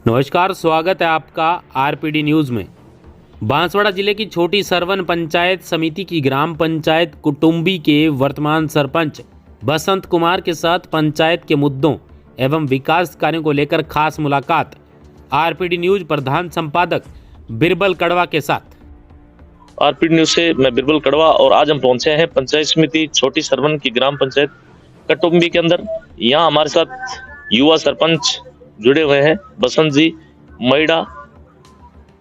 नमस्कार, स्वागत है आपका आरपीडी न्यूज़ में। बांसवाड़ा जिले की छोटी सरवन पंचायत समिति की ग्राम पंचायत कुटुंबी के वर्तमान सरपंच बसंत कुमार के साथ पंचायत के मुद्दों एवं विकास कार्यों को लेकर खास मुलाकात। आरपीडी न्यूज़ प्रधान संपादक बिरबल कड़वा के साथ। आरपीडी न्यूज़ से मैं बिरबल कड़वा और आज हम पहुंचे हैं पंचायत समिति छोटी सरवन की ग्राम पंचायत कटुंबी के अंदर। यहाँ हमारे साथ युवा सरपंच जुड़े हुए हैं, बसंत जी मैड़ा।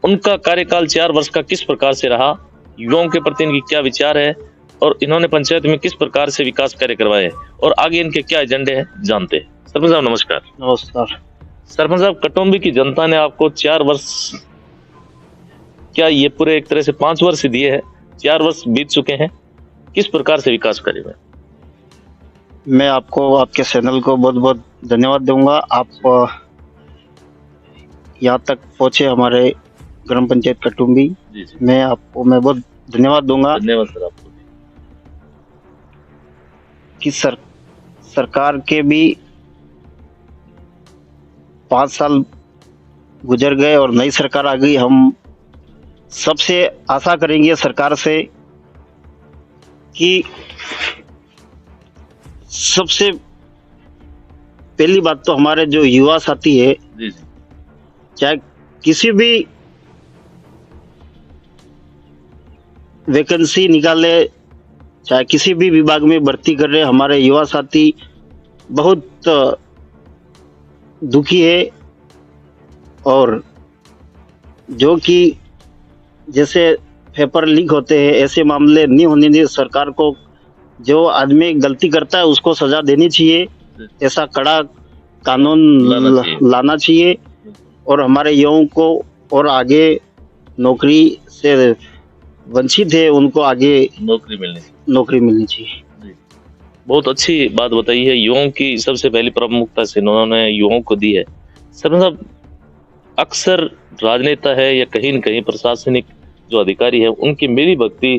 उनका कार्यकाल 4 वर्ष का किस प्रकार से रहा, युवाओं के प्रति इनकी क्या विचार है और इन्होंने पंचायत में किस प्रकार से विकास कार्य करवाए हैं और आगे इनके क्या एजेंडे हैं, जानते हैं। सरपंच साहब नमस्कार। नमस्कार। सरपंच साहब, कटुंबी की जनता ने आपको 4 वर्ष, क्या ये पूरे एक तरह से 5 वर्ष दिए हैं, 4 वर्ष बीत चुके हैं, किस प्रकार से विकास कार्य में? मैं आपको, आपके चैनल को बहुत बहुत धन्यवाद दूंगा। आप यहाँ तक पहुँचे हमारे ग्राम पंचायत कटुंबी, मैं बहुत धन्यवाद दूंगा। धन्यवाद सर आपको कि सरकार के भी 5 साल गुजर गए और नई सरकार आ गई। हम सबसे आशा करेंगे सरकार से कि सबसे पहली बात तो हमारे जो युवा साथी है, चाहे किसी भी वैकेंसी निकाले, चाहे किसी भी विभाग में भर्ती कर रहे, हमारे युवा साथी बहुत दुखी है। और जो कि जैसे पेपर लीक होते हैं, ऐसे मामले नहीं होने चाहिए। सरकार को जो आदमी गलती करता है उसको सजा देनी चाहिए, ऐसा कड़ा कानून लाना चाहिए और हमारे युवाओं को और आगे नौकरी से वंचित है उनको आगे नौकरी मिलनी चाहिए। बहुत अच्छी बात बताई है। युवाओं की सबसे पहली प्रमुखता से उन्होंने युवाओं को दी है। सरपंच साहब, अक्सर राजनेता है या कहीं न कहीं प्रशासनिक जो अधिकारी है, उनकी मेरी भक्ति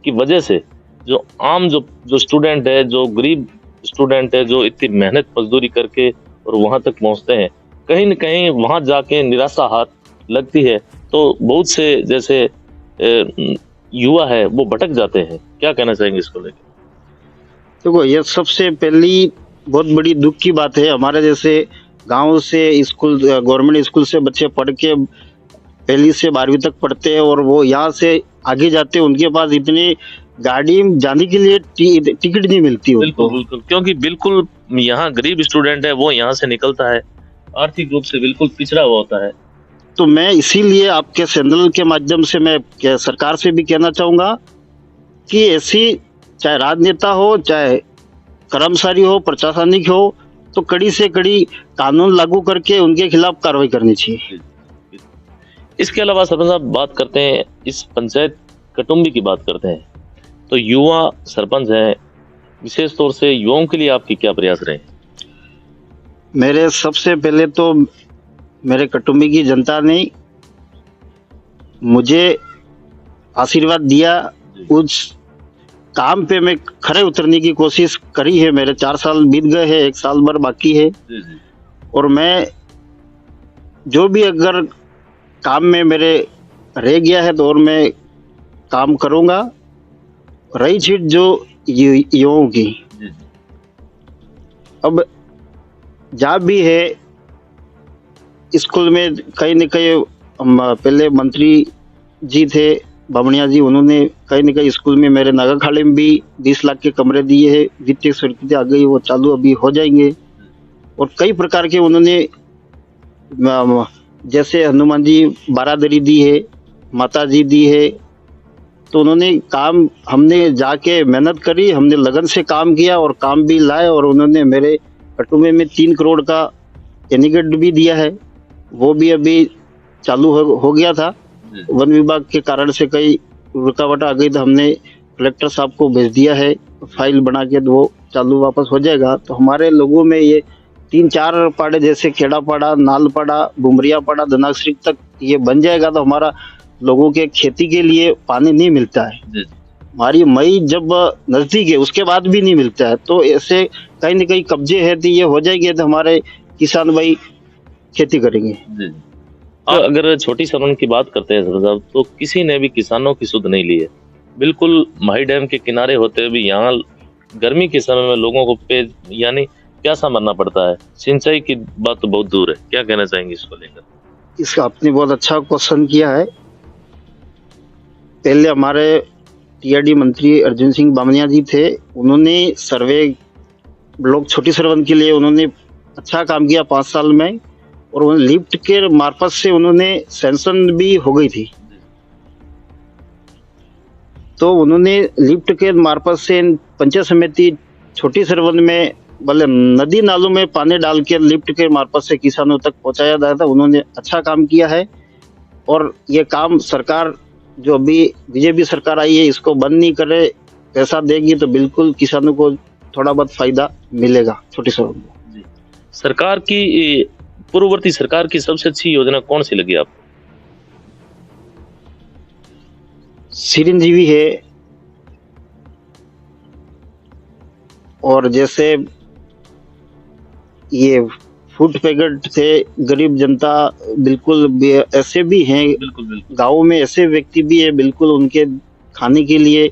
की वजह से जो आम जो स्टूडेंट है, जो गरीब स्टूडेंट है, जो इतनी मेहनत मजदूरी करके और वहां तक पहुंचते हैं, कहीं न कहीं वहां जाके निराशा हाथ लगती है, तो बहुत से जैसे युवा है वो भटक जाते हैं। क्या कहना चाहेंगे इसको लेकर? देखो, ये सबसे पहली बहुत बड़ी दुख की बात है। हमारे जैसे गांव से स्कूल, गवर्नमेंट स्कूल से बच्चे पढ़ के 1ली से 12वीं तक पढ़ते हैं और वो यहाँ से आगे जाते हैं, उनके पास इतनी गाड़ी जाने के लिए टिकट नहीं मिलती। बिल्कुल, क्योंकि बिल्कुल यहाँ गरीब स्टूडेंट है, वो यहाँ से निकलता है आर्थिक रूप से बिल्कुल पिछड़ा हुआ होता है। तो मैं इसीलिए आपके चैनल के माध्यम से मैं सरकार से भी कहना चाहूंगा कि ऐसी, चाहे राजनेता हो, चाहे कर्मचारी हो, प्रशासनिक हो, तो कड़ी से कड़ी कानून लागू करके उनके खिलाफ कार्रवाई करनी चाहिए। इसके अलावा सरपंच साहब, बात करते हैं इस पंचायत कटुंबी की बात करते हैं, तो युवा सरपंच हैं, विशेष तौर से युवाओं के लिए आपके क्या प्रयास रहे? मेरे सबसे पहले तो मेरे कटुंबी की जनता ने मुझे आशीर्वाद दिया, उस काम पे मैं खरे उतरने की कोशिश करी है। मेरे 4 साल बीत गए हैं, 1 साल भर बाकी है। और मैं जो भी अगर काम में मेरे रह गया है तो और मैं काम करूंगा। रही चीज जो युवाओं की, अब जहाँ भी है स्कूल में कहीं न कहीं पहले मंत्री जी थे बामणिया जी, उन्होंने कहीं न कहीं स्कूल में मेरे नागाखाड़े में भी 20 लाख के कमरे दिए हैं। वित्तीय स्वीकृति आ गई, वो चालू अभी हो जाएंगे। और कई प्रकार के उन्होंने, जैसे हनुमान जी बारादरी दी है, माता जी दी है, तो उन्होंने काम, हमने जाके मेहनत करी, हमने लगन से काम किया और काम भी लाए। और उन्होंने मेरे कटुंबे में 3 करोड़ का एनीगेट भी दिया है, वो भी अभी चालू हो गया था। वन विभाग के कारण से कई रुकावट आ गई, तो हमने कलेक्टर साहब को भेज दिया है फाइल बना के, तो वो चालू वापस हो जाएगा। तो हमारे लोगों में ये 3-4 पाड़े जैसे खेड़ापाड़ा, नालपाड़ा, बुमरियापाड़ा, धनाश्री तक ये बन जाएगा तो हमारा लोगों के खेती के लिए पानी नहीं मिलता है। हमारी मई जब नजदीक है उसके बाद भी नहीं मिलता है, तो ऐसे कहीं न कहीं कब्जे है तो ये हो जाएंगे तो हमारे किसान भाई खेती करेंगे। जी। और अगर छोटी सरवन की बात करते हैं सरपंच साहब, तो किसी ने भी किसानों की सुध नहीं ली है। बिल्कुल माही डैम के किनारे होते हुए भी यहाँ गर्मी के समय में लोगों को यानी प्यासा मरना पड़ता है। सिंचाई की बात तो बहुत दूर है। क्या कहना चाहेंगे इसको लेकर? इसका आपने बहुत अच्छा क्वेश्चन किया है। पहले हमारे टीआरडी मंत्री अर्जुन सिंह बामनिया जी थे, उन्होंने सर्वे ब्लॉक छोटी सरवन के लिए उन्होंने अच्छा काम किया 5 साल में, और उन्होंने लिफ्ट के मार्फत से उन्होंने सैंक्शन भी हो गई थी। तो उन्होंने लिफ्ट के मार्फत से पंचायत समिति छोटी सरवन में मतलब नदी नालों में पानी डाल के लिफ्ट के मार्फत से किसानों तक पहुंचाया गया था। उन्होंने अच्छा काम किया है, और ये काम सरकार जो अभी बीजेपी सरकार आई है इसको बंद नहीं करे, पैसा देगी तो बिल्कुल किसानों को थोड़ा बहुत फायदा मिलेगा छोटी सरवन को। सरकार की पूर्ववर्ती सरकार की सबसे अच्छी योजना कौन सी लगी आपको? चिरंजीवी है, और जैसे ये फूड पैकेट थे गरीब जनता, बिल्कुल ऐसे भी हैं बिल्कुल गाँव में, ऐसे व्यक्ति भी है बिल्कुल उनके खाने के लिए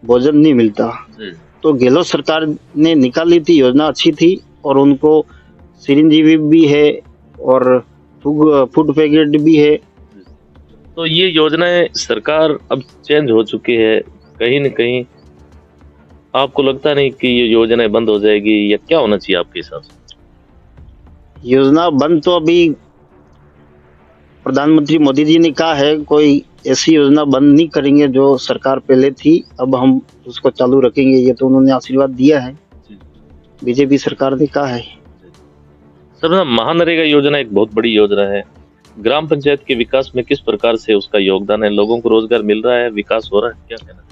भोजन नहीं मिलता। तो गहलोत सरकार ने निकाली थी योजना, अच्छी थी, और उनको चिरंजीवी भी है और फूड पैकेट भी है। तो ये योजनाएं सरकार अब चेंज हो चुकी है, कहीं न कहीं आपको लगता नहीं कि ये योजनाएं बंद हो जाएगी, या क्या होना चाहिए आपके हिसाब से? योजना बंद तो अभी प्रधानमंत्री मोदी जी ने कहा है कोई ऐसी योजना बंद नहीं करेंगे जो सरकार पहले थी, अब हम उसको चालू रखेंगे, ये तो उन्होंने आशीर्वाद दिया है, बीजेपी सरकार ने कहा है। सर, महानरेगा योजना एक बहुत बड़ी योजना है। ग्राम पंचायत के विकास में किस प्रकार से उसका योगदान है? लोगों को रोजगार मिल रहा है, विकास हो रहा है, क्या कहना है?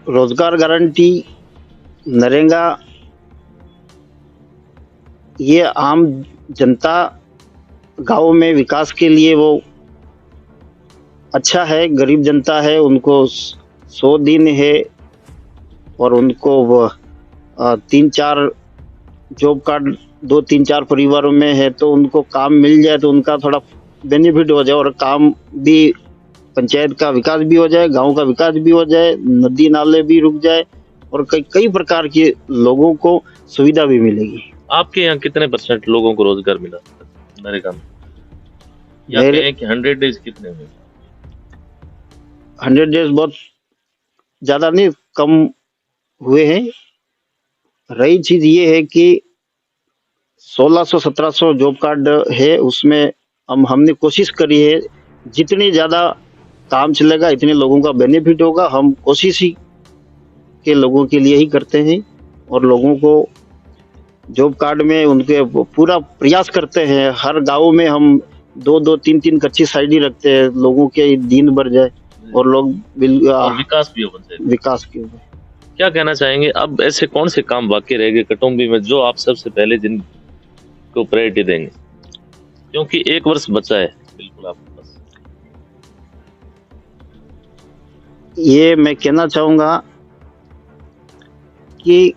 रोजगार गारंटी, नरेगा, ये आम जनता गांव में विकास के लिए वो अच्छा है। गरीब जनता है, उनको 100 दिन है, और उनको वो 3-4 जॉब कार्ड 2-3-4 परिवारों में है, तो उनको काम मिल जाए तो उनका थोड़ा बेनिफिट हो जाए, और काम भी पंचायत का विकास भी हो जाए, गांव का विकास भी हो जाए, नदी नाले भी रुक जाए, और कई प्रकार के लोगों को सुविधा भी मिलेगी। आपके यहाँ कितने % लोगों को रोजगार मिला नरेगा में? या कहें कि 100 डेज कितने में? 100 डेज बहुत ज्यादा नहीं, कम हुए हैं। रही चीज ये है कि 1600-1700 जॉब कार्ड है, उसमें हमने कोशिश करी है जितनी ज्यादा काम चलेगा इतने लोगों का बेनिफिट होगा। हम कोशिश ही के लोगों के लिए ही करते हैं, और लोगों को जॉब कार्ड में उनके पूरा प्रयास करते हैं। हर गांव में हम 2-2, 3-3 कच्ची साइड रखते हैं, लोगों के दिन भर जाए और लोग और विकास भी हो जाए। विकास की क्या कहना चाहेंगे, अब ऐसे कौन से काम बाकी रह गए कुटुंबी में जो आप सबसे पहले जिनको प्रायोरिटी देंगे, क्योंकि 1 वर्ष बचा है बिल्कुल आपके पास? ये मैं कहना चाहूंगा कि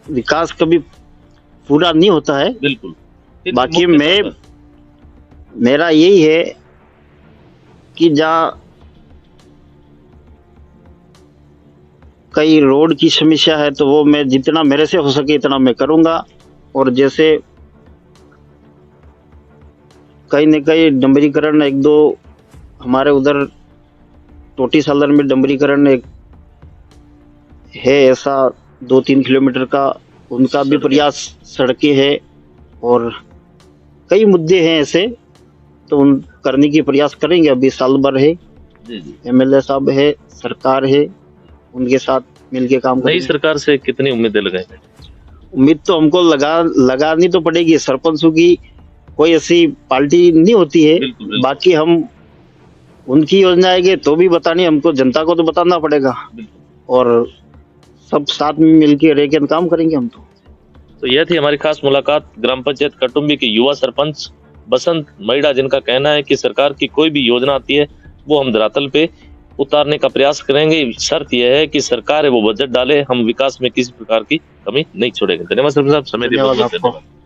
विकास कभी पूरा नहीं होता है, बिल्कुल। बाकी मेरा यही है कि जहाँ कई रोड की समस्या है तो वो मैं जितना मेरे से हो सके इतना मैं करूंगा, और जैसे कहीं न कहीं डंबरीकरण 1-2 हमारे उधर टोटी सालर में डंबरीकरण एक है ऐसा 2-3 किलोमीटर का, उनका भी प्रयास, सड़कें है, और कई मुद्दे हैं ऐसे, तो उन करने की प्रयास करेंगे। अभी साल भर है, MLA साहब है, सरकार है, उनके साथ मिलके काम करेंगे। नई सरकार से कितनी उम्मीदें लगाएंगे? उम्मीद तो हमको लगानी तो पड़ेगी। सरपंचों की कोई ऐसी पार्टी नहीं होती है, बिल्कुल। बाकी हम उनकी योजना आएगी तो भी बतानी, हमको जनता को तो बताना पड़ेगा, और सब साथ में मिलके रह के काम करेंगे हम तो यह थी हमारी खास मुलाकात ग्राम पंचायत कटुम्बी के युवा सरपंच बसंत मईड़ा, जिनका कहना है कि सरकार की कोई भी योजना आती है वो हम धरातल पे उतारने का प्रयास करेंगे। शर्त यह है कि सरकार है वो बजट डाले, हम विकास में किसी प्रकार की कमी नहीं छोड़ेंगे। धन्यवाद सरपंच साहब, समय दिए बहुत बहुत धन्यवाद आपको। धन्यवाद।